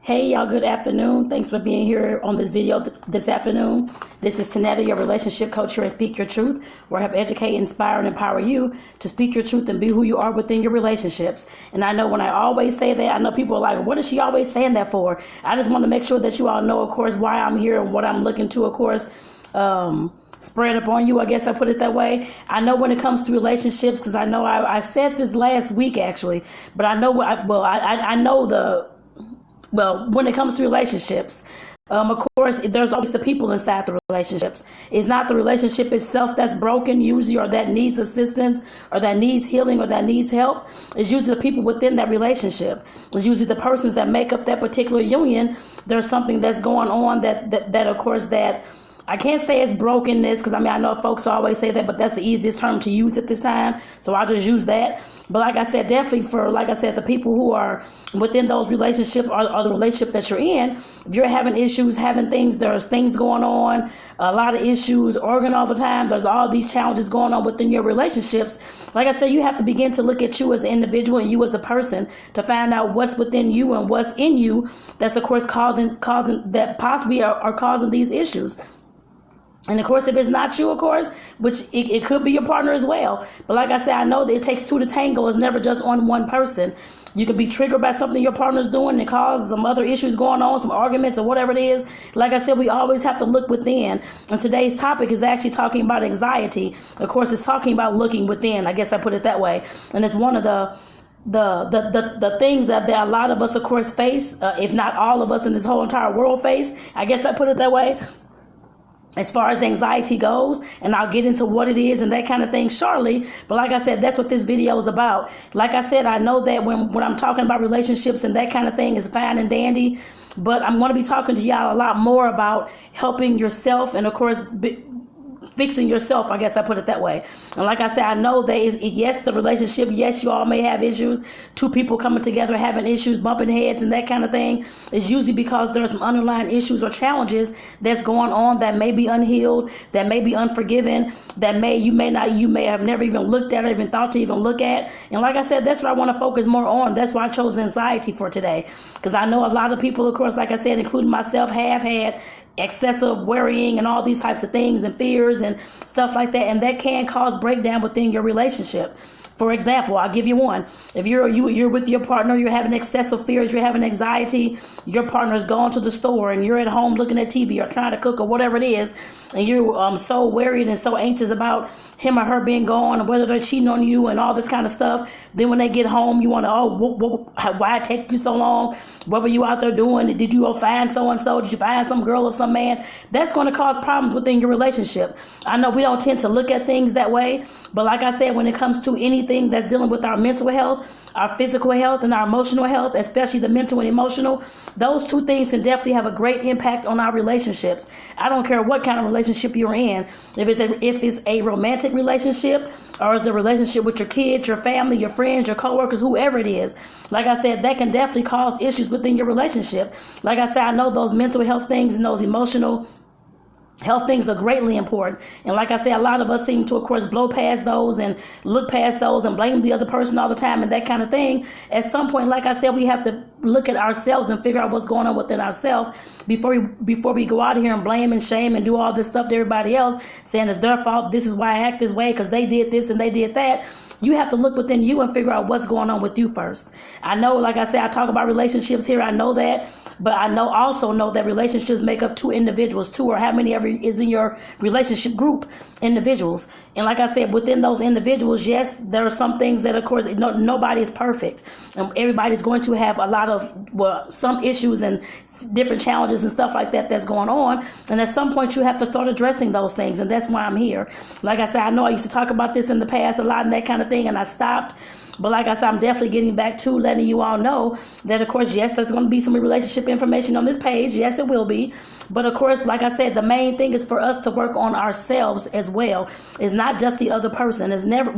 Hey y'all, good afternoon. Thanks for being here on this video this afternoon. This is Tanetta, your relationship coach here at Speak Your Truth, where I help educate, inspire, and empower you to speak your truth and be who you are within your relationships. And I know when I always say that, I know people are like, what is she always saying that for? I just want to make sure that you all know, of course, why I'm here and what I'm looking to, of course, spread upon you, I guess I put it that way. I know when it comes to relationships, because I know I said this last week actually, but I know when it comes to relationships, of course, there's always the people inside the relationships. It's not the relationship itself that's broken usually, or that needs assistance, or that needs healing, or that needs help. It's usually the people within that relationship. It's usually the persons that make up that particular union. There's something that's going on that of course, that I can't say it's brokenness, because I know folks always say that, but that's the easiest term to use at this time, so I'll just use that. But like I said, definitely for, like I said, the people who are within those relationships, or the relationship that you're in, if you're having issues, there's things going on, a lot of issues, arguing all the time, there's all these challenges going on within your relationships. Like I said, you have to begin to look at you as an individual and you as a person to find out what's within you and what's in you that's, of course, causing that possibly are causing these issues. And of course, if it's not you, of course, which it could be your partner as well. But like I said, I know that it takes two to tango. It's never just on one person. You can be triggered by something your partner's doing and cause some other issues going on, some arguments or whatever it is. Like I said, we always have to look within. And today's topic is actually talking about anxiety. Of course, it's talking about looking within. I guess I put it that way. And it's one of the things that a lot of us, of course, face, if not all of us in this whole entire world face. I guess I put it that way, as far as anxiety goes, and I'll get into what it is and that kind of thing shortly. But like I said, that's what this video is about. Like I said, I know that when I'm talking about relationships and that kind of thing is fine and dandy, but I'm going to be talking to y'all a lot more about helping yourself and, of course, fixing yourself, I guess I put it that way. And like I said, I know that yes, the relationship, yes, you all may have issues. Two people coming together having issues, bumping heads and that kind of thing is usually because there are some underlying issues or challenges that's going on that may be unhealed, that may be unforgiven, that you may have never even looked at or even thought to even look at. And like I said, that's what I want to focus more on. That's why I chose anxiety for today, because I know a lot of people, of course, like I said, including myself, have had excessive worrying and all these types of things and fears and stuff like that, and that can cause breakdown within your relationship. For example, I'll give you one. If you're with your partner, you're having excessive fears, you're having anxiety, your partner's gone to the store and you're at home looking at TV or trying to cook or whatever it is, and you're so worried and so anxious about him or her being gone or whether they're cheating on you and all this kind of stuff. Then when they get home, you want to, why it take you so long? What were you out there doing? Did you go find so-and-so? Did you find some girl or some man? That's going to cause problems within your relationship. I know we don't tend to look at things that way, but like I said, when it comes to anything that's dealing with our mental health, our physical health, and our emotional health, especially the mental and emotional, those two things can definitely have a great impact on our relationships. I don't care what kind of relationship you're in. If it's a romantic relationship, or is the relationship with your kids, your family, your friends, your coworkers, whoever it is, like I said, that can definitely cause issues within your relationship. Like I said, I know those mental health things and those emotional health things are greatly important. And like I said, a lot of us seem to, of course, blow past those and look past those and blame the other person all the time and that kind of thing. At some point, like I said, we have to look at ourselves and figure out what's going on within ourselves before we go out here and blame and shame and do all this stuff to everybody else, saying it's their fault, this is why I act this way because they did this and they did that. You have to look within you and figure out what's going on with you first. I know, like I said, I talk about relationships here. I know that, but I also know that relationships make up two individuals, two or how many ever is in your relationship group, individuals. And like I said, within those individuals, yes, there are some things that, of course, nobody is perfect. Everybody's going to have a lot of, some issues and different challenges and stuff like that that's going on. And at some point, you have to start addressing those things. And that's why I'm here. Like I said, I know I used to talk about this in the past a lot and that kind of thing, and I stopped. But like I said, I'm definitely getting back to letting you all know that, of course, yes, there's going to be some relationship information on this page. Yes, it will be. But of course, like I said, the main thing is for us to work on ourselves as well. It's not just the other person. It's never,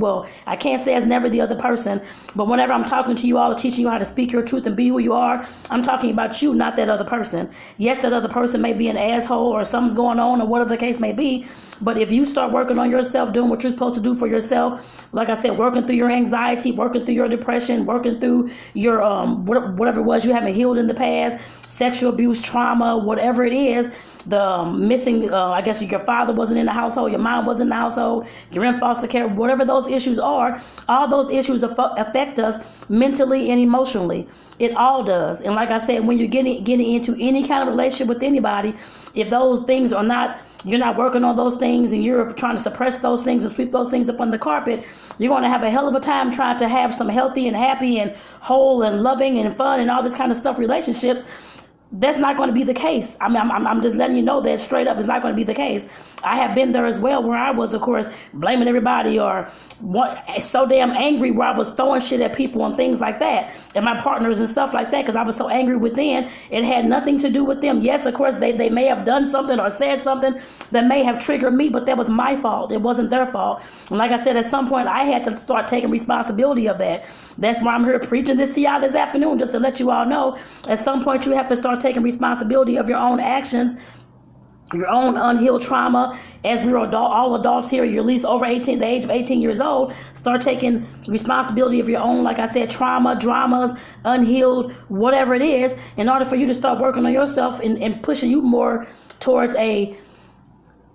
I can't say it's never the other person. But whenever I'm talking to you all, teaching you how to speak your truth and be who you are, I'm talking about you, not that other person. Yes, that other person may be an asshole or something's going on or whatever the case may be. But if you start working on yourself, doing what you're supposed to do for yourself, like I said, working through your anxiety, working working through your depression, working through your whatever it was you haven't healed in the past, sexual abuse, trauma, whatever it is, the missing, I guess your father wasn't in the household, your mom wasn't in the household, you're in foster care, whatever those issues are, all those issues affect us mentally and emotionally. It all does. And like I said, when you're getting into any kind of relationship with anybody, if those things are not, you're not working on those things and you're trying to suppress those things and sweep those things up on the carpet, you're going to have a hell of a time trying to have some healthy and happy and whole and loving and fun and all this kind of stuff relationships. That's not going to be the case. I mean, I'm just letting you know that straight up, it's not going to be the case. I have been there as well, where I was, of course, blaming everybody or so damn angry where I was throwing shit at people and things like that, and my partners and stuff like that, because I was so angry within. It had nothing to do with them. Yes, of course, they may have done something or said something that may have triggered me, but that was my fault. It wasn't their fault. And like I said, at some point, I had to start taking responsibility of that. That's why I'm here preaching this to y'all this afternoon, just to let you all know, at some point, you have to start taking responsibility of your own actions, your own unhealed trauma. As we're all adults here, you're at least over 18, the age of 18 years old, start taking responsibility of your own, like I said, trauma, dramas, unhealed, whatever it is, in order for you to start working on yourself and pushing you more towards a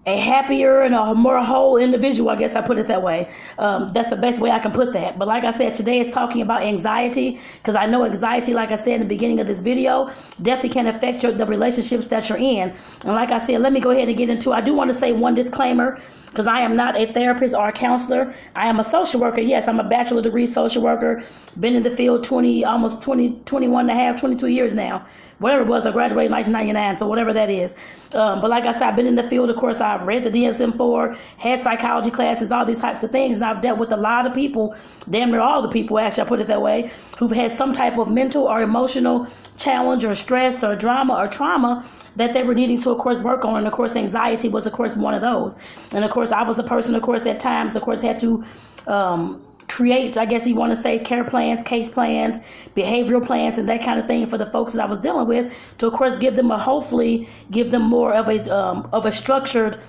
happier and a more whole individual, I guess I put it that way. That's the best way I can put that. But like I said, today is talking about anxiety, because I know anxiety, like I said in the beginning of this video, definitely can affect the relationships that you're in. And like I said, let me go ahead and get into, I do want to say one disclaimer, because I am not a therapist or a counselor. I am a social worker. Yes, I'm a bachelor degree social worker. Been in the field 22 years now. Whatever it was, I graduated in 1999, so whatever that is. But like I said, I've been in the field. Of course, I've read the DSM-4, had psychology classes, all these types of things, and I've dealt with a lot of people, damn near all the people, actually, I put it that way, who've had some type of mental or emotional challenge or stress or drama or trauma that they were needing to, of course, work on. And, of course, anxiety was, of course, one of those. And, of course, I was the person, of course, at times, of course, had to create, I guess you want to say, care plans, case plans, behavioral plans, and that kind of thing for the folks that I was dealing with to, of course, hopefully give them more of a structured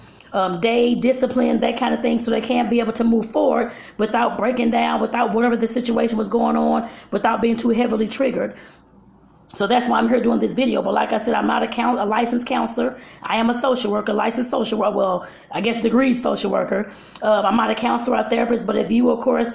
day, discipline, that kind of thing, so they can be able to move forward without breaking down, without whatever the situation was going on, without being too heavily triggered. So that's why I'm here doing this video. But like I said, I'm not a licensed counselor. I am a social worker, licensed social worker. Well, I guess degreed social worker. I'm not a counselor or a therapist. But if you, of course,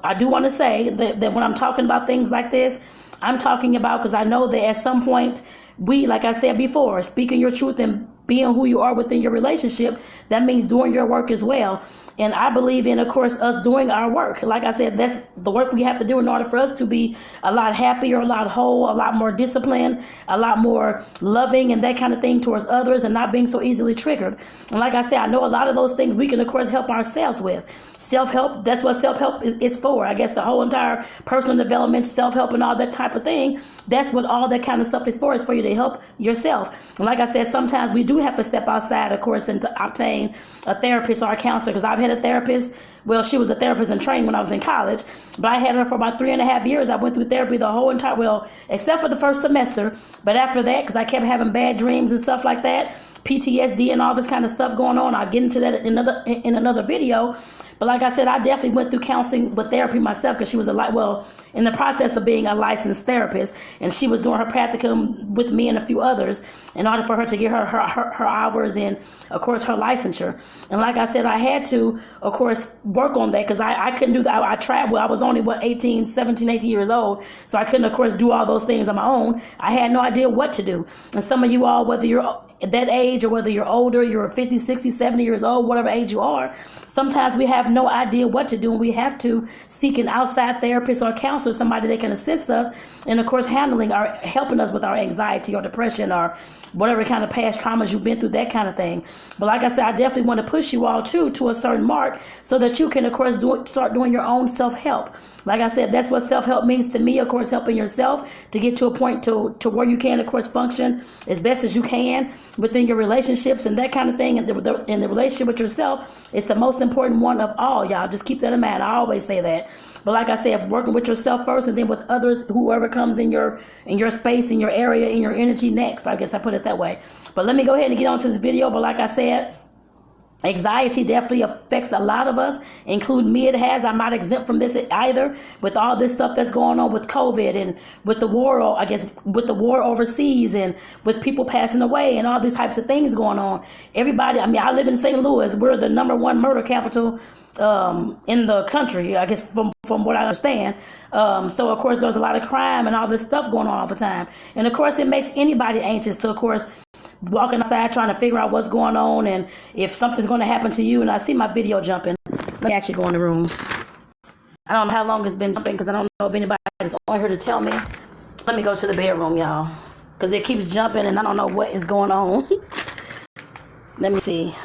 I do want to say that when I'm talking about things like this, I'm talking about, because I know that at some point we, like I said before, speaking your truth and being who you are within your relationship, that means doing your work as well. And I believe in, of course, us doing our work. Like I said, that's the work we have to do in order for us to be a lot happier, a lot whole, a lot more disciplined, a lot more loving and that kind of thing towards others, and not being so easily triggered. And like I said, I know a lot of those things we can, of course, help ourselves with. Self-help, that's what self-help is for. I guess the whole entire personal development, self-help and all that type of thing, that's what all that kind of stuff is for you to help yourself. And like I said, sometimes we do have to step outside, of course, and to obtain a therapist or a counselor, because I've had a therapist. Well, she was a therapist in training when I was in college, but I had her for about 3.5 years. I went through therapy the whole entire, well, except for the first semester, but after that, because I kept having bad dreams and stuff like that, PTSD and all this kind of stuff going on. I'll get into that in another video. But like I said, I definitely went through counseling with therapy myself, because she was in the process of being a licensed therapist, and she was doing her practicum with me and a few others in order for her to get her hours and, of course, her licensure. And like I said, I had to, of course, work on that, because I couldn't do that. I tried. Well, I was only, 18 years old, so I couldn't, of course, do all those things on my own. I had no idea what to do. And some of you all, whether you're at that age or whether you're older, you're 50, 60, 70 years old, whatever age you are, sometimes we have no idea what to do, and we have to seek an outside therapist or counselor, somebody that can assist us and, of course, helping us with our anxiety or depression or whatever kind of past traumas you've been through, that kind of thing. But like I said, I definitely want to push you all to a certain mark, so that you can, of course, start doing your own self-help. Like I said, that's what self-help means to me, of course, helping yourself to get to a point to where you can, of course, function as best as you can within your relationships and that kind of thing. And the relationship with yourself is the most important one of all, y'all. Just keep that in mind. I always say that. But like I said, working with yourself first, and then with others, whoever comes in your space, in your area, in your energy next. I guess I put it that way. But let me go ahead and get on to this video. But like I said, Anxiety definitely affects a lot of us, including me. It has. I'm not exempt from this either. With all this stuff that's going on with COVID and with the war, I guess, with the war overseas and with people passing away and all these types of things going on. Everybody, I mean, I live in St. Louis. We're the #1 murder capital in the country, I guess, from what I understand. So, of course, there's a lot of crime and all this stuff going on all the time. And, of course, it makes anybody anxious to, of course, walking outside trying to figure out what's going on and if something's going to happen to you. And I see my video jumping. Let me actually go in the room. I don't know how long it's been jumping because I don't know if anybody's on here to tell me. Let me go to the bedroom, y'all, because it keeps jumping and I don't know what is going on. Let me see.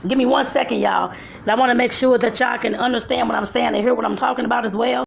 Give me 1 second, y'all, because I want to make sure that y'all can understand what I'm saying and hear what I'm talking about as well.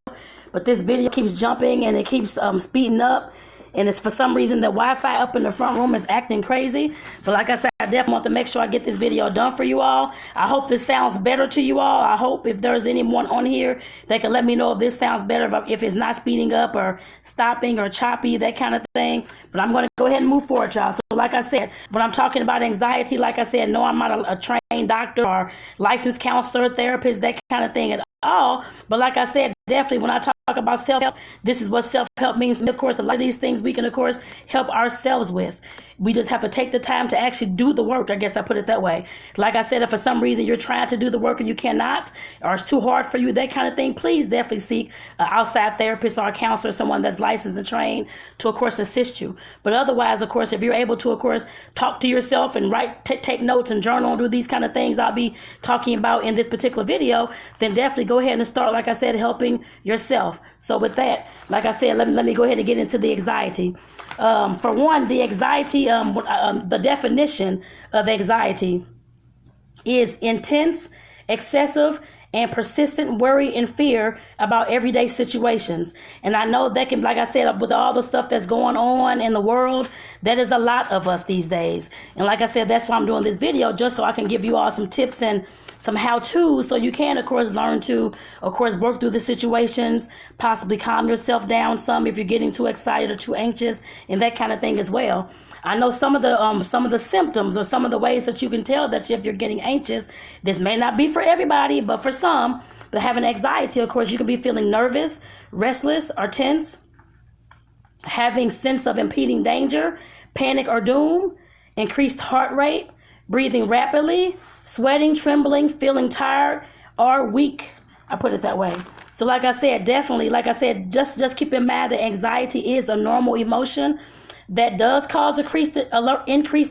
But this video keeps jumping and it keeps speeding up. And it's for some reason the Wi-Fi up in the front room is acting crazy. But like I said, I definitely want to make sure I get this video done for you all. I hope this sounds better to you all. I hope if there's anyone on here, they can let me know if this sounds better, if it's not speeding up or stopping or choppy, that kind of thing. But I'm going to go ahead and move forward, y'all. So like I said, when I'm talking about anxiety, like I said, no, I'm not a trained doctor or licensed counselor, therapist, that kind of thing at all. But like I said, definitely when I talk about self-help, this is what self-help means. Of course, a lot of these things we can, of course, help ourselves with. We just have to take the time to actually do the work. I guess I put it that way. Like I said, if for some reason you're trying to do the work and you cannot, or it's too hard for you, that kind of thing, please definitely seek an outside therapist or a counselor, someone that's licensed and trained to, of course, assist you. But otherwise, of course, if you're able to, of course, talk to yourself and take notes and journal and do these kind of things I'll be talking about in this particular video, then definitely go ahead and start, like I said, helping yourself. So with that, like I said, let me go ahead and get into the anxiety. For one, the anxiety, the definition of anxiety is intense, excessive, and persistent worry and fear about everyday situations. And I know that can, like I said, with all the stuff that's going on in the world, that is a lot of us these days. And like I said, that's why I'm doing this video, just so I can give you all some tips and some how-tos so you can, of course, learn to, of course, work through the situations, possibly calm yourself down some if you're getting too excited or too anxious and that kind of thing as well. I know some of the symptoms or some of the ways that you can tell that if you're getting anxious. This may not be for everybody, but for some, but having anxiety, of course, you can be feeling nervous, restless, or tense, having sense of impending danger, panic or doom, increased heart rate, breathing rapidly, sweating, trembling, feeling tired or weak. I put it that way. So like I said, definitely, like I said, just keep in mind that anxiety is a normal emotion that does cause increased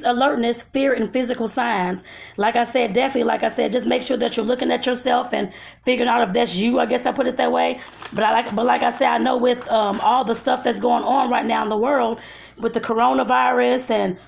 alertness, fear, and physical signs. Like I said, definitely, like I said, just make sure that you're looking at yourself and figuring out if that's you. I guess I put it that way. But like I said, I know with all the stuff that's going on right now in the world with the coronavirus and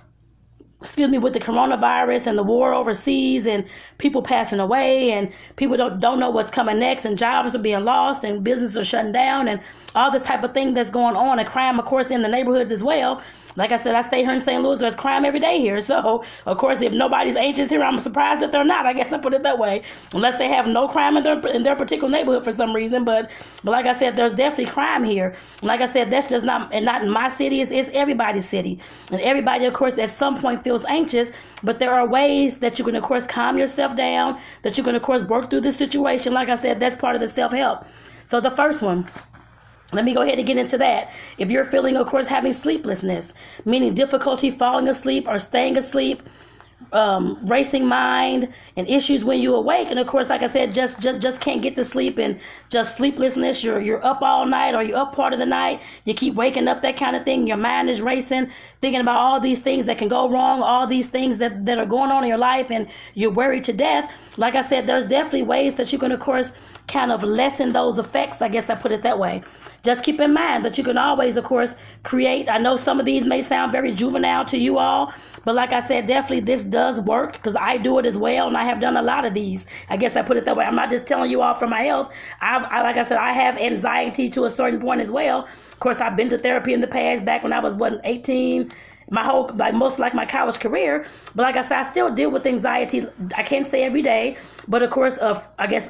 with the coronavirus and the war overseas and people passing away and people don't know what's coming next and jobs are being lost and businesses are shutting down and all this type of thing that's going on, and crime, of course, in the neighborhoods as well. Like I said, I stay here in St. Louis. There's crime every day here. So, of course, if nobody's anxious here, I'm surprised that they're not. I guess I put it that way. Unless they have no crime in their particular neighborhood for some reason. But like I said, there's definitely crime here. And like I said, that's just not in my city. It's everybody's city. And everybody, of course, at some point feels anxious. But there are ways that you can, of course, calm yourself down, that you can, of course, work through the situation. Like I said, that's part of the self-help. So the first one, let me go ahead and get into that. If you're feeling, of course, having sleeplessness, meaning difficulty falling asleep or staying asleep, racing mind, and issues when you awake, and of course, like I said, just can't get to sleep, and just sleeplessness, you're up all night or you're up part of the night, you keep waking up, that kind of thing, your mind is racing, thinking about all these things that can go wrong, all these things that are going on in your life, and you're worried to death. Like I said, there's definitely ways that you can, of course, kind of lessen those effects. I guess I put it that way. Just keep in mind that you can always, of course, create. I know some of these may sound very juvenile to you all, but like I said, definitely this does work because I do it as well, and I have done a lot of these. I guess I put it that way. I'm not just telling you all for my health. Like I said, I have anxiety to a certain point as well. Of course, I've been to therapy in the past, back when I was 18. My whole, my college career. But like I said, I still deal with anxiety. I can't say every day, but of course, I guess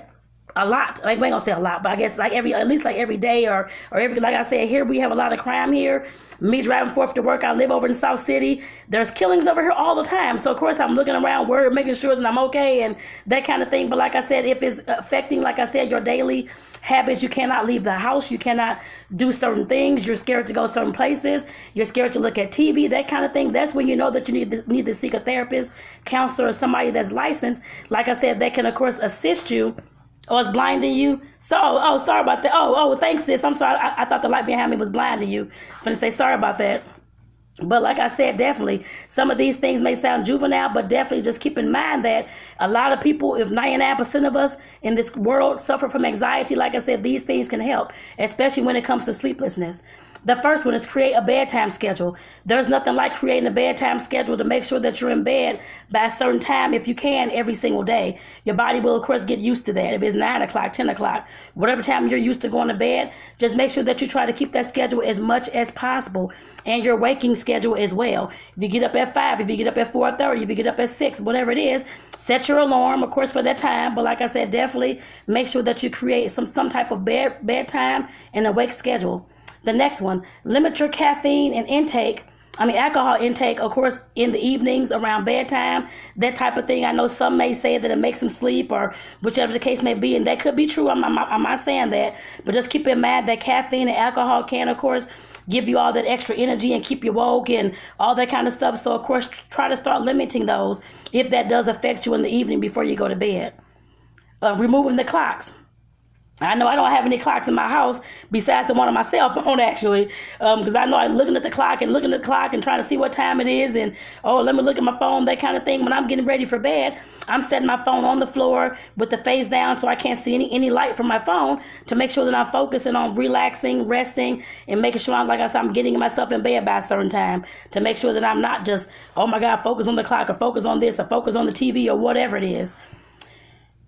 a lot. Like, we ain't gonna say a lot, but I guess like at least like every day or every, like I said, here we have a lot of crime here. Me driving forth to work, I live over in South City. There's killings over here all the time. So of course I'm looking around, worried, making sure that I'm okay and that kind of thing. But like I said, if it's affecting, like I said, your daily habits, you cannot leave the house, you cannot do certain things, you're scared to go certain places, you're scared to look at TV, that kind of thing, that's when you know that you need to seek a therapist, counselor, or somebody that's licensed. Like I said, that can of course assist you. Oh, it's blinding you? So, sorry about that. Thanks, sis. I'm sorry. I thought the light behind me was blinding you. I'm going to say sorry about that. But like I said, definitely, some of these things may sound juvenile, but definitely just keep in mind that a lot of people, if 99% of us in this world suffer from anxiety, like I said, these things can help, especially when it comes to sleeplessness. The first one is create a bedtime schedule. There's nothing like creating a bedtime schedule to make sure that you're in bed by a certain time, if you can, every single day. Your body will, of course, get used to that. If it's 9 o'clock, 10 o'clock, whatever time you're used to going to bed, just make sure that you try to keep that schedule as much as possible, and your waking schedule as well. If you get up at 5, if you get up at 4:30, if you get up at 6, whatever it is, set your alarm, of course, for that time. But like I said, definitely make sure that you create some type of bedtime and awake schedule. The next one, limit your caffeine and alcohol intake, of course, in the evenings around bedtime, that type of thing. I know some may say that it makes them sleep or whichever the case may be, and that could be true. I'm not saying that, but just keep in mind that caffeine and alcohol can, of course, give you all that extra energy and keep you woke and all that kind of stuff. So, of course, try to start limiting those if that does affect you in the evening before you go to bed. Removing the clocks. I know I don't have any clocks in my house besides the one on my cell phone, actually, because I know I'm looking at the clock and trying to see what time it is, and let me look at my phone, that kind of thing. When I'm getting ready for bed, I'm setting my phone on the floor with the face down so I can't see any light from my phone, to make sure that I'm focusing on relaxing, resting, and making sure I'm getting myself in bed by a certain time, to make sure that I'm not just, oh my God, focus on the clock or focus on this or focus on the TV or whatever it is.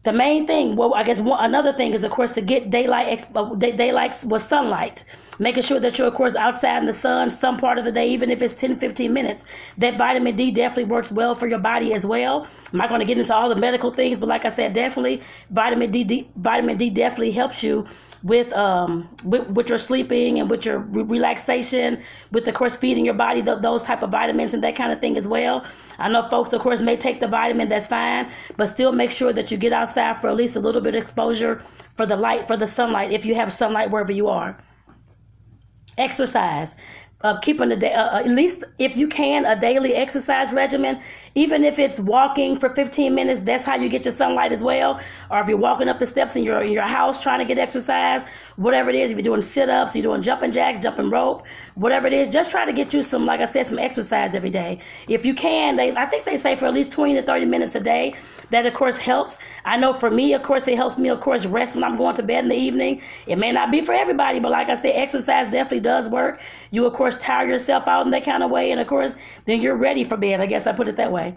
The main thing, another thing is, of course, to get daylight with sunlight. Making sure that you're, of course, outside in the sun some part of the day, even if it's 10, 15 minutes. That vitamin D definitely works well for your body as well. I'm not going to get into all the medical things, but like I said, definitely vitamin D definitely helps you with your sleeping and with your relaxation, with, of course, feeding your body those type of vitamins and that kind of thing as well. I know folks, of course, may take the vitamin, that's fine, but still make sure that you get outside for at least a little bit of exposure for the light, for the sunlight, if you have sunlight wherever you are. Exercise. Keeping at least, if you can, a daily exercise regimen, even if it's walking for 15 minutes, that's how you get your sunlight as well. Or if you're walking up the steps in your house trying to get exercise, whatever it is, if you're doing sit-ups, you're doing jumping jacks, jumping rope, whatever it is, just try to get you some, like I said, some exercise every day. If you can, I think they say for at least 20 to 30 minutes a day. That, of course, helps. I know for me, of course, it helps me, of course, rest when I'm going to bed in the evening. It may not be for everybody, but like I said, exercise definitely does work. You, of course, tire yourself out in that kind of way, and of course, then you're ready for bed. I guess I put it that way.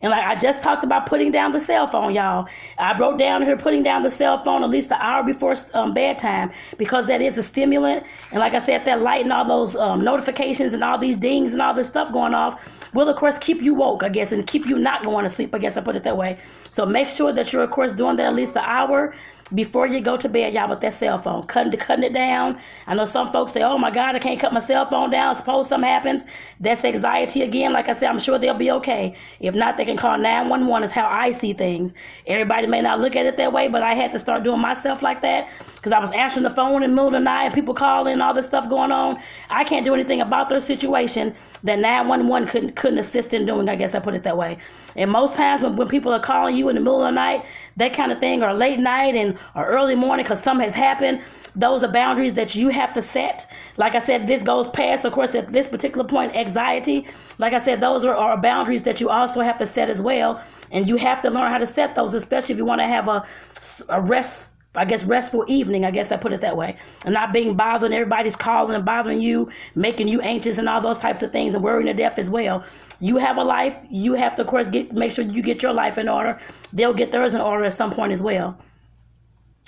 And like I just talked about putting down the cell phone, y'all. I wrote down here putting down the cell phone at least an hour before bedtime, because that is a stimulant. And like I said, that light and all those notifications and all these dings and all this stuff going off will, of course, keep you woke, I guess, and keep you not going to sleep. I guess I put it that way. So make sure that you're, of course, doing that at least an hour before you go to bed, y'all, with that cell phone. Cutting it down. I know some folks say, oh my God, I can't cut my cell phone down. Suppose something happens. That's anxiety again. Like I said, I'm sure they'll be okay. If not, they can call 911 is how I see things. Everybody may not look at it that way, but I had to start doing myself like that, because I was answering the phone in the middle of the night and people calling and all this stuff going on. I can't do anything about their situation that 911 couldn't assist in doing. I guess I put it that way. And most times when people are calling you in the middle of the night, that kind of thing, or late night or early morning because something has happened, those are boundaries that you have to set. Like I said, this goes past, of course, at this particular point, anxiety. Like I said, those are boundaries that you also have to set as well. And you have to learn how to set those, especially if you want to have a restful evening. I guess I put it that way. And not being bothered, everybody's calling and bothering you, making you anxious and all those types of things, and worrying to death as well. You have a life. You have to, of course, make sure you get your life in order. They'll get theirs in order at some point as well.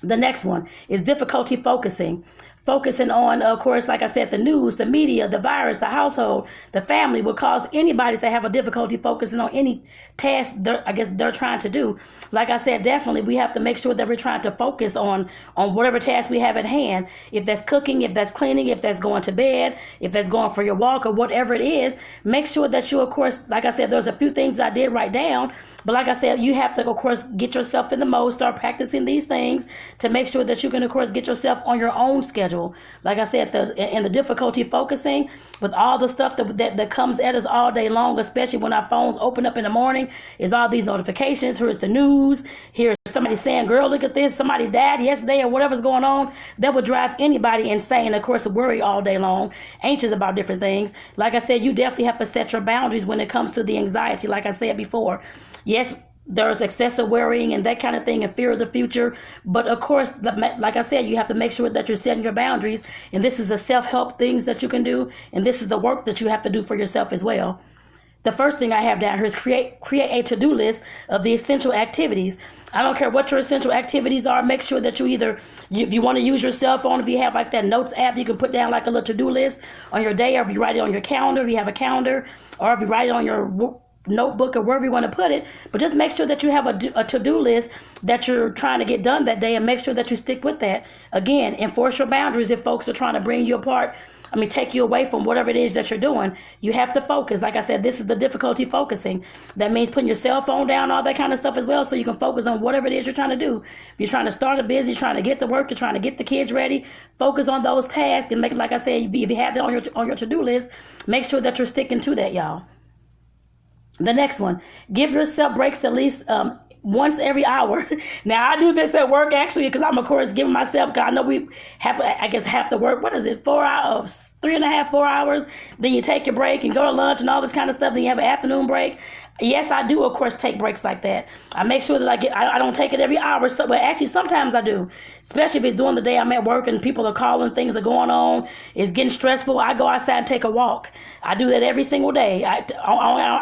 The next one is difficulty focusing. focusing on, of course, like I said, the news, the media, the virus, the household, the family will cause anybody to have a difficulty focusing on any task they're trying to do. Like I said, definitely we have to make sure that we're trying to focus on whatever task we have at hand. If that's cooking, if that's cleaning, if that's going to bed, if that's going for your walk or whatever it is, make sure that you, of course, like I said, there's a few things I did write down. But like I said, you have to, of course, get yourself in the mode, start practicing these things to make sure that you can, of course, get yourself on your own schedule. Like I said, the difficulty focusing with all the stuff that comes at us all day long, especially when our phones open up in the morning, is all these notifications. Here's the news. Here's somebody saying, girl, look at this. Somebody died yesterday or whatever's going on. That would drive anybody insane. Of course, worry all day long, anxious about different things. Like I said, you definitely have to set your boundaries when it comes to the anxiety, like I said before. Yes, there's excessive worrying and that kind of thing and fear of the future. But of course, like I said, you have to make sure that you're setting your boundaries. And this is the self-help things that you can do. And this is the work that you have to do for yourself as well. The first thing I have down here is create a to-do list of the essential activities. I don't care what your essential activities are. Make sure that if you want to use your cell phone, if you have like that notes app, you can put down like a little to-do list on your day, or if you write it on your calendar, if you have a calendar, or if you write it on your notebook or wherever you want to put it. But just make sure that you have a to-do list that you're trying to get done that day, and make sure that you stick with that. Again, enforce your boundaries if folks are trying to bring you apart. Take you away from whatever it is that you're doing. You have to focus. Like I said, this is the difficulty focusing. That means putting your cell phone down, all that kind of stuff as well, so you can focus on whatever it is you're trying to do. If you're trying to start a business, trying to get to work, you're trying to get the kids ready, focus on those tasks and make it, like I said, if you have that on your to-do list, make sure that you're sticking to that, y'all. The next one, give yourself breaks at least once every hour. Now, I do this at work actually because I'm, of course, giving myself, because I know we have to work, 4 hours, 3.5, 4 hours. Then you take your break and go to lunch and all this kind of stuff. Then you have an afternoon break. Yes, I do, of course, take breaks like that. I make sure that I don't take it every hour, but actually sometimes I do, especially if it's during the day I'm at work and people are calling, things are going on, it's getting stressful. I go outside and take a walk. I do that every single day. I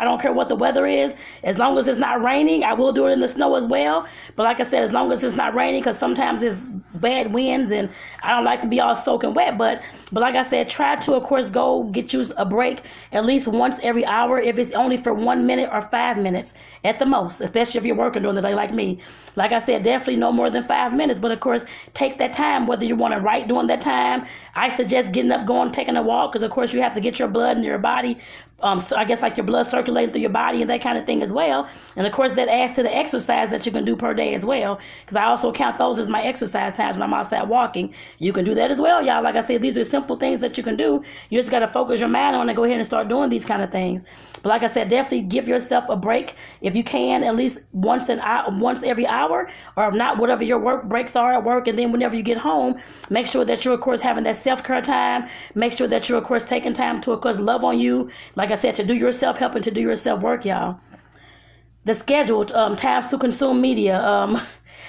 don't care what the weather is. As long as it's not raining, I will do it in the snow as well. But like I said, as long as it's not raining, because sometimes it's bad winds and I don't like to be all soaking wet. But like I said, try to, of course, go get you a break at least once every hour, if it's only for 1 minute or 5 minutes at the most, especially if you're working during the day like me. Like I said, definitely no more than 5 minutes. But of course, take that time, whether you want to write during that time. I suggest getting up, going, taking a walk, because of course you have to get your blood in your body. So I guess like your blood circulating through your body and that kind of thing as well. And of course that adds to the exercise that you can do per day as well, because I also count those as my exercise times when I'm outside walking. You can do that as well, y'all. Like I said, these are simple things that you can do. You just got to focus your mind on and go ahead and start doing these kind of things. But like I said, definitely give yourself a break if you can, at least once every hour, or if not, whatever your work breaks are at work. And then whenever you get home, make sure that you're, of course, having that self-care time. Make sure that you're, of course, taking time to, of course, love on you. Like I said, to do your self-help and to do your self-work, y'all. The scheduled times to consume media.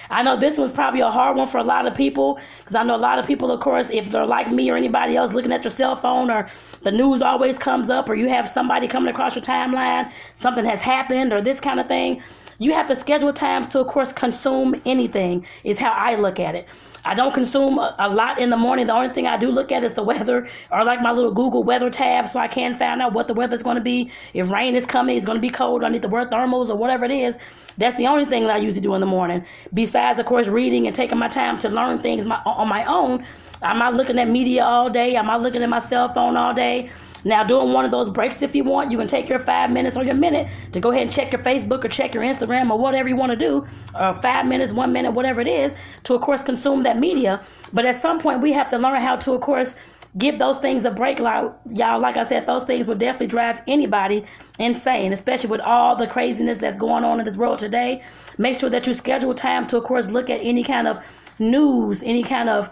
I know this was probably a hard one for a lot of people, because I know a lot of people, of course, if they're like me or anybody else, looking at your cell phone, or the news always comes up, or you have somebody coming across your timeline, something has happened or this kind of thing. You have to schedule times to, of course, consume anything, is how I look at it. I don't consume a lot in the morning. The only thing I do look at is the weather, or like my little Google weather tab, so I can find out what the weather's going to be. If rain is coming, it's going to be cold, I need to wear thermals or whatever it is. That's the only thing that I usually do in the morning. Besides, of course, reading and taking my time to learn things on my own. I'm not looking at media all day. I'm not looking at my cell phone all day. Now, during one of those breaks, if you want, you can take your 5 minutes or your minute to go ahead and check your Facebook or check your Instagram or whatever you want to do, or 5 minutes, 1 minute, whatever it is, to, of course, consume that media. But at some point, we have to learn how to, of course, give those things a break. Y'all, like I said, those things would definitely drive anybody insane, especially with all the craziness that's going on in this world today. Make sure that you schedule time to, of course, look at any kind of news, any kind of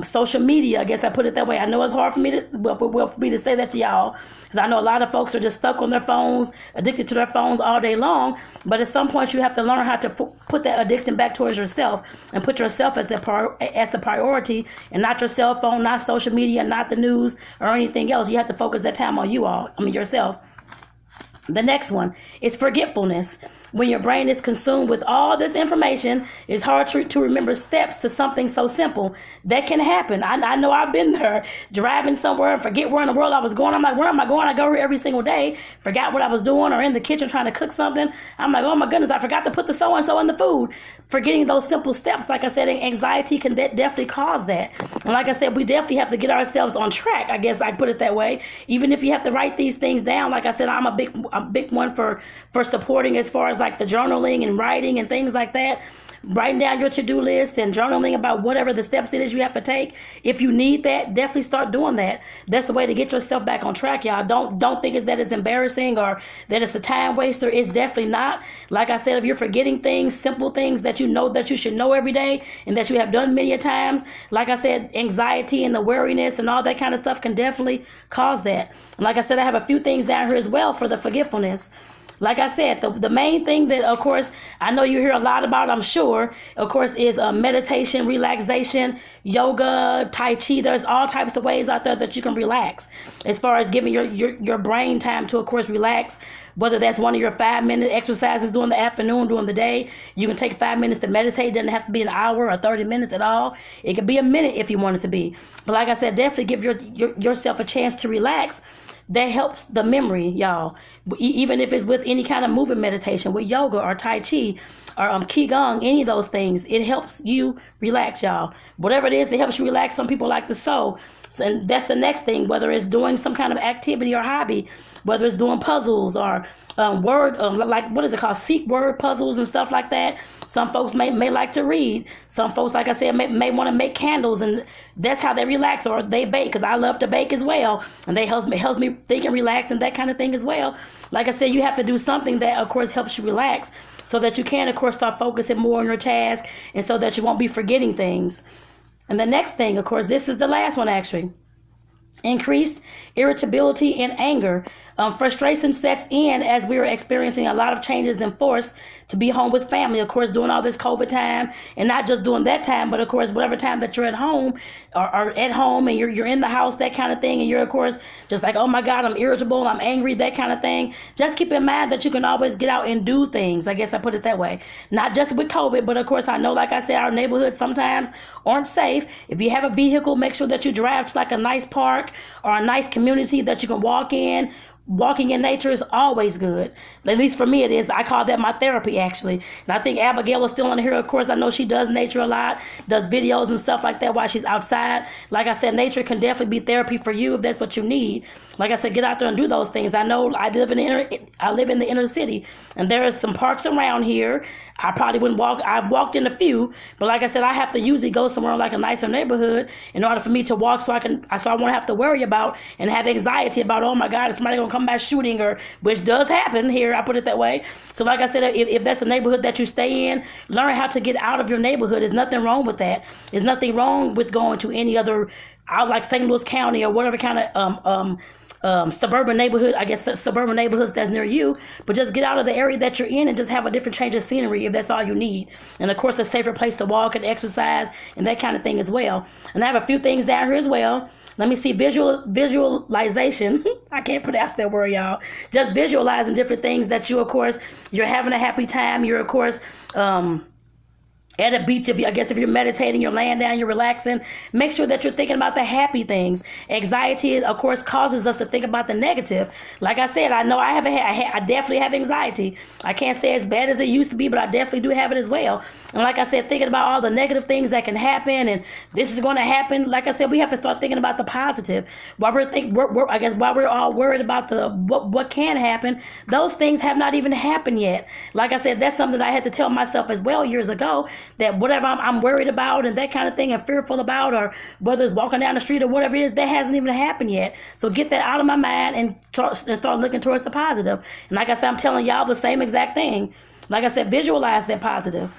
social media. I guess I put it that way. I know it's hard for me to say that to y'all, because I know a lot of folks are just stuck on their phones, addicted to their phones all day long. But at some point, you have to learn how to put that addiction back towards yourself, and put yourself as the priority, and not your cell phone, not social media, not the news or anything else. You have to focus that time on yourself. The next one is forgetfulness. when your brain is consumed with all this information, it's hard to remember steps to something so simple. That can happen. I know I've been there, driving somewhere and forget where in the world I was going. I'm like, where am I going? I go here every single day, forgot what I was doing, or in the kitchen trying to cook something. I'm like, oh my goodness, I forgot to put the so-and-so in the food. Forgetting those simple steps, like I said, anxiety can definitely cause that. And like I said, we definitely have to get ourselves on track, I guess I put it that way. Even if you have to write these things down, like I said, I'm a big one for supporting as far as like the journaling and writing and things like that. Writing down your to-do list and journaling about whatever the steps it is you have to take. If you need that, definitely start doing that. That's the way to get yourself back on track, y'all. Don't think it's embarrassing or that it's a time waster. It's definitely not. Like I said, if you're forgetting things, simple things that you know that you should know every day and that you have done many a times, like I said, anxiety and the wariness and all that kind of stuff can definitely cause that. And like I said, I have a few things down here as well for the forgetfulness. Like I said, the main thing that, of course, I know you hear a lot about, I'm sure, of course, is meditation, relaxation, yoga, tai chi. There's all types of ways out there that you can relax as far as giving your brain time to, of course, relax. Whether that's one of your 5-minute exercises during the afternoon, during the day, you can take 5 minutes to meditate. It doesn't have to be an hour or 30 minutes at all. It could be a minute if you want it to be. But like I said, definitely give yourself a chance to relax. That helps the memory, y'all. Even if it's with any kind of movement meditation, with yoga or tai chi or qigong, any of those things, it helps you relax, y'all. Whatever it is that helps you relax, some people like the soul. And that's the next thing, whether it's doing some kind of activity or hobby, whether it's doing puzzles or like, what is it called? Seek word puzzles and stuff like that. Some folks may like to read. Some folks, like I said, may want to make candles, and that's how they relax, or they bake, because I love to bake as well, and they helps me think and relax and that kind of thing as well. Like I said, you have to do something that, of course, helps you relax so that you can, of course, start focusing more on your task and so that you won't be forgetting things. And the next thing, of course, this is the last one actually. Increased irritability and anger. Frustration sets in as we are experiencing a lot of changes and forced to be home with family, of course, doing all this COVID time, and not just doing that time, but of course, whatever time that you're at home or at home and you're in the house, that kind of thing, and you're, of course, just like, oh my God, I'm irritable, I'm angry, that kind of thing. Just keep in mind that you can always get out and do things. I guess I put it that way. Not just with COVID, but of course, I know, like I said, our neighborhoods sometimes aren't safe. If you have a vehicle, make sure that you drive to like a nice park or a nice community that you can walk in. Walking in nature is always good. At least for me it is. I call that my therapy, actually. And I think Abigail is still on here. Of course, I know she does nature a lot, does videos and stuff like that while she's outside. Like I said, nature can definitely be therapy for you if that's what you need. Like I said, get out there and do those things. I know I live in the inner city, and there are some parks around here. I probably wouldn't walk. I've walked in a few, but like I said, I have to usually go somewhere like a nicer neighborhood in order for me to walk, so I won't have to worry about and have anxiety about, oh my God, is somebody gonna come back shooting, or which does happen here. I put it that way. So like I said, if that's a neighborhood that you stay in, learn how to get out of your neighborhood. There's nothing wrong with that. There's nothing wrong with going to any other, out like St. Louis County or whatever kind of suburban neighborhood, I guess suburban neighborhoods that's near you, but just get out of the area that you're in and just have a different change of scenery if that's all you need. And of course, a safer place to walk and exercise and that kind of thing as well. And I have a few things down here as well. Let me see, visualization. I can't pronounce that word, y'all. Just visualizing different things that you, of course, you're having a happy time. You're, of course, at a beach, if you're meditating, you're laying down, you're relaxing, make sure that you're thinking about the happy things. Anxiety, of course, causes us to think about the negative. Like I said, I know I definitely have anxiety. I can't say as bad as it used to be, but I definitely do have it as well. And like I said, thinking about all the negative things that can happen, and this is going to happen. Like I said, we have to start thinking about the positive. While we're all worried about what can happen, those things have not even happened yet. Like I said, that's something that I had to tell myself as well years ago, that whatever I'm worried about and that kind of thing and fearful about, or whether it's walking down the street or whatever it is, that hasn't even happened yet. So get that out of my mind and start looking towards the positive. And like I said, I'm telling y'all the same exact thing. Like I said, visualize that positive.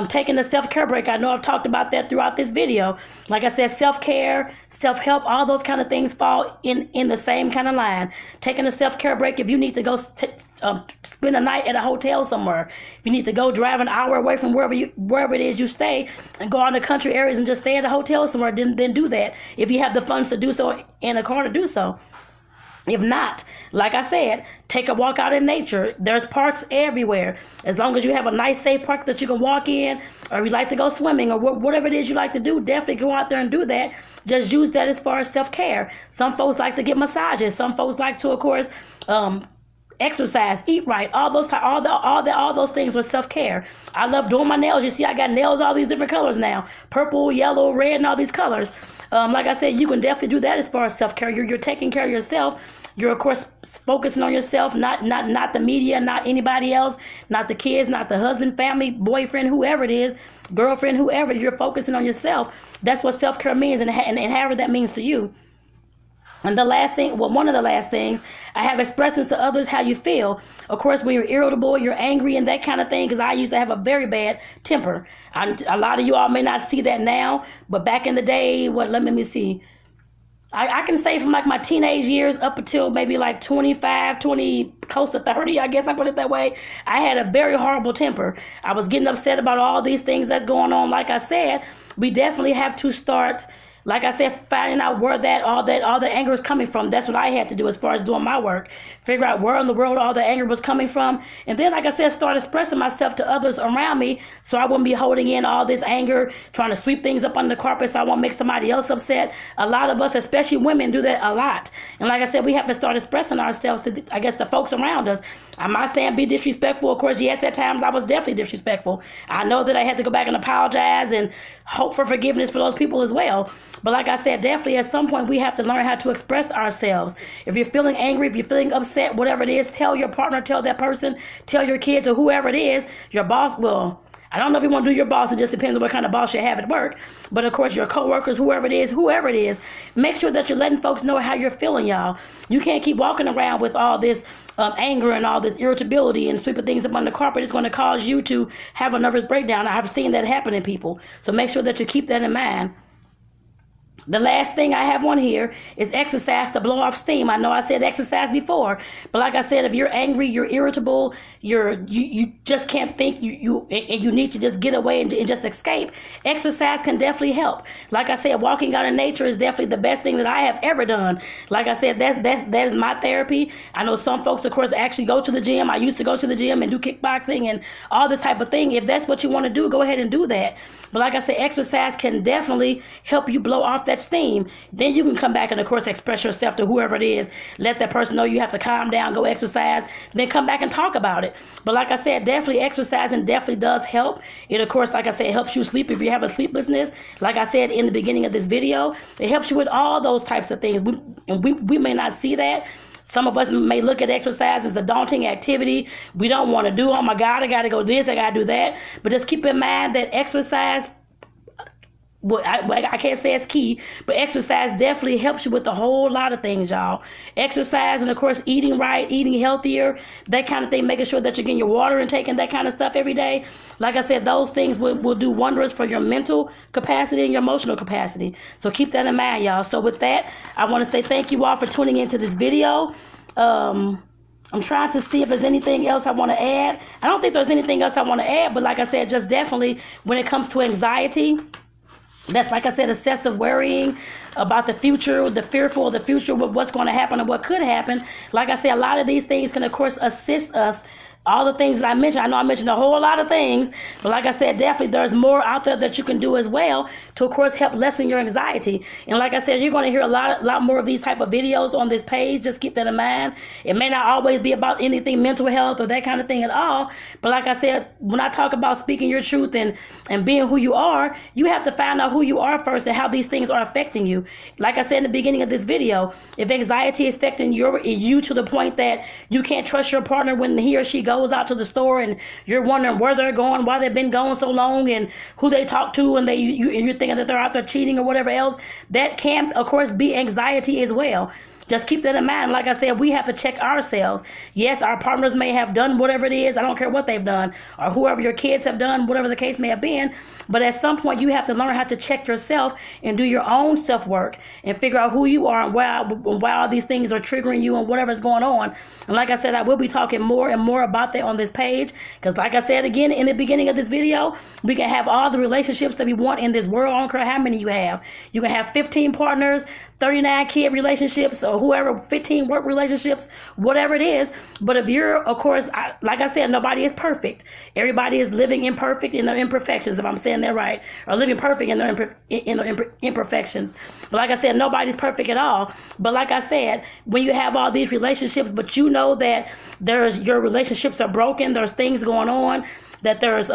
Taking the self-care break. I know I've talked about that throughout this video. Like I said, self-care, self-help, all those kind of things fall in the same kind of line. Taking a self-care break, if you need to go spend a night at a hotel somewhere, if you need to go drive an hour away from wherever it is you stay and go out in the country areas and just stay at a hotel somewhere, then do that. If you have the funds to do so and a car to do so. If not, like I said, take a walk out in nature. There's parks everywhere. As long as you have a nice, safe park that you can walk in, or if you like to go swimming, or whatever it is you like to do, definitely go out there and do that. Just use that as far as self-care. Some folks like to get massages. Some folks like to, of course, exercise, eat right, all those things are self-care. I love doing my nails. You see, I got nails all these different colors now, purple, yellow, red, and all these colors. Like I said, you can definitely do that as far as self-care. You're taking care of yourself. You're, of course, focusing on yourself, not the media, not anybody else, not the kids, not the husband, family, boyfriend, whoever it is, girlfriend, whoever. You're focusing on yourself. That's what self-care means, and however that means to you. And the last thing, well, one of the last things, I have expressing to others how you feel. Of course, when you're irritable, you're angry and that kind of thing, because I used to have a very bad temper. A lot of you all may not see that now, but back in the day, let me see. I can say from like my teenage years up until maybe like 25, 20, close to 30, I guess I put it that way, I had a very horrible temper. I was getting upset about all these things that's going on. Like I said, we definitely have to start, like I said, finding out where all the anger is coming from. That's what I had to do as far as doing my work. Figure out where in the world all the anger was coming from. And then, like I said, start expressing myself to others around me so I wouldn't be holding in all this anger, trying to sweep things up under the carpet so I won't make somebody else upset. A lot of us, especially women, do that a lot. And like I said, we have to start expressing ourselves to, the folks around us. I'm not saying be disrespectful. Of course, yes, at times I was definitely disrespectful. I know that I had to go back and apologize and hope for forgiveness for those people as well. But like I said, definitely at some point we have to learn how to express ourselves. If you're feeling angry, if you're feeling upset, whatever it is, tell your partner, tell that person, tell your kids or whoever it is, your boss will. I don't know if you want to do your boss. It just depends on what kind of boss you have at work. But of course, your coworkers, whoever it is, make sure that you're letting folks know how you're feeling, y'all. You can't keep walking around with all this anger and all this irritability and sweeping things up on the carpet. It's going to cause you to have a nervous breakdown. I've seen that happen in people. So make sure that you keep that in mind. The last thing I have on here is exercise to blow off steam. I know I said exercise before, but like I said, if you're angry, you're irritable, you just can't think, you need to just get away and just escape. Exercise can definitely help. Like I said, walking out in nature is definitely the best thing that I have ever done. Like I said, that is my therapy. I know some folks, of course, actually go to the gym. I used to go to the gym and do kickboxing and all this type of thing. If that's what you want to do, go ahead and do that. But like I said, exercise can definitely help you blow off that steam. Then you can come back and, of course, express yourself to whoever it is. Let that person know you have to calm down, go exercise, then come back and talk about it. But like I said, definitely exercising definitely does help. It, of course, like I said, helps you sleep if you have a sleeplessness. Like I said in the beginning of this video, it helps you with all those types of things. We may not see that. Some of us may look at exercise as a daunting activity. We don't want to do, oh my God, I got to go this, I got to do that. But just keep in mind that exercise, well, I can't say it's key, but exercise definitely helps you with a whole lot of things, y'all. Exercise and, of course, eating right, eating healthier, that kind of thing, making sure that you're getting your water intake and that kind of stuff every day. Like I said, those things will do wonders for your mental capacity and your emotional capacity. So keep that in mind, y'all. So with that, I want to say thank you all for tuning into this video. I'm trying to see if there's anything else I want to add. I don't think there's anything else I want to add, but like I said, just definitely when it comes to anxiety, that's, like I said, excessive worrying about the future, the fearful of the future, what's going to happen and what could happen. Like I said, a lot of these things can, of course, assist us. All the things that I mentioned, I know I mentioned a whole lot of things, but like I said, definitely there's more out there that you can do as well to, of course, help lessen your anxiety. And like I said, you're going to hear a lot more of these type of videos on this page. Just keep that in mind. It may not always be about anything mental health or that kind of thing at all, but like I said, when I talk about speaking your truth and being who you are, you have to find out who you are first and how these things are affecting you. Like I said in the beginning of this video, if anxiety is affecting you to the point that you can't trust your partner when he or she goes out to the store and you're wondering where they're going, why they've been gone so long, and who they talk to, and you're thinking that they're out there cheating or whatever else, that can, of course, be anxiety as well. Just keep that in mind. Like I said, we have to check ourselves. Yes, our partners may have done whatever it is. I don't care what they've done, or whoever your kids have done, whatever the case may have been. But at some point, you have to learn how to check yourself and do your own self-work and figure out who you are and why all these things are triggering you and whatever's going on. And like I said, I will be talking more and more about that on this page. Because like I said again in the beginning of this video, we can have all the relationships that we want in this world. I don't care how many you have. You can have 15 partners, 39 kid relationships or whoever, 15 work relationships, whatever it is. But if you're, of course, like I said, nobody is perfect. Everybody is living imperfect in their imperfections, if I'm saying that right, or living perfect in their imperfections. But like I said, nobody's perfect at all. But like I said, when you have all these relationships, but you know that your relationships are broken, there's things going on, that there's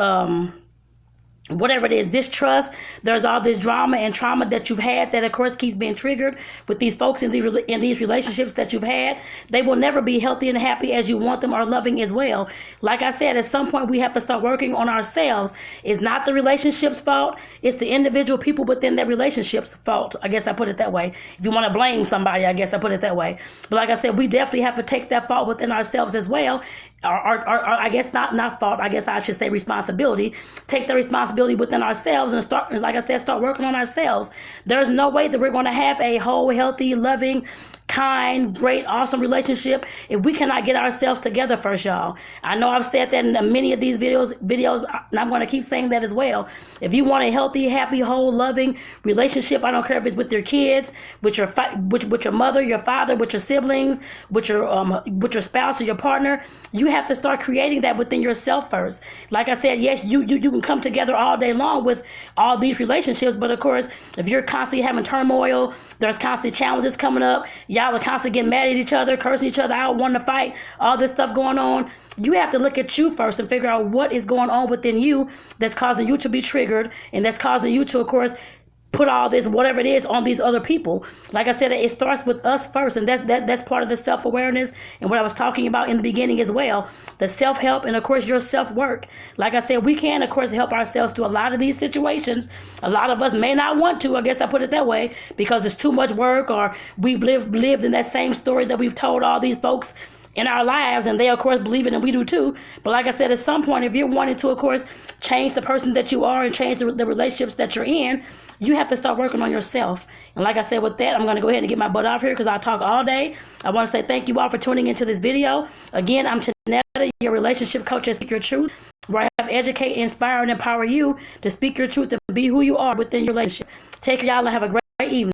whatever it is, distrust, there's all this drama and trauma that you've had that of course keeps being triggered with these folks in these relationships that you've had. They will never be healthy and happy as you want them, or loving as well. Like I said, at some point we have to start working on ourselves. It's not the relationship's fault, it's the individual people within that relationship's fault. I guess I put it that way. If you want to blame somebody, I guess I put it that way. But like I said, we definitely have to take that fault within ourselves as well. Or I guess not fault, I guess I should say responsibility. Take the responsibility within ourselves and start, like I said, start working on ourselves. There's no way that we're going to have a whole, healthy, loving, kind, great, awesome relationship if we cannot get ourselves together first, y'all. I know I've said that in many of these videos, and I'm going to keep saying that as well. If you want a healthy, happy, whole, loving relationship, I don't care if it's with your kids, with your mother, your father, with your siblings, with your spouse or your partner, you have to start creating that within yourself first. Like I said, yes, you can come together all day long with all these relationships, but of course, if you're constantly having turmoil, there's constantly challenges coming up, y'all are constantly getting mad at each other, cursing each other out, wanting to fight, all this stuff going on, you have to look at you first and figure out what is going on within you that's causing you to be triggered, and that's causing you to, of course, put all this, whatever it is, on these other people. Like I said, it starts with us first, and that's part of the self-awareness and what I was talking about in the beginning as well, the self-help and, of course, your self-work. Like I said, we can, of course, help ourselves through a lot of these situations. A lot of us may not want to, I guess I put it that way, because it's too much work, or we've lived in that same story that we've told all these folks in our lives, and they of course believe it, and we do too. But like I said, at some point, if you're wanting to, of course, change the person that you are and change the relationships that you're in, you have to start working on yourself. And like I said, with that, I'm going to go ahead and get my butt off here because I'll talk all day. I want to say thank you all for tuning into this video. Again, I'm Tanetta, your relationship coach at Speak Your Truth, where I have educate, inspire, and empower you to speak your truth and be who you are within your relationship. Take care, y'all, and have a great evening.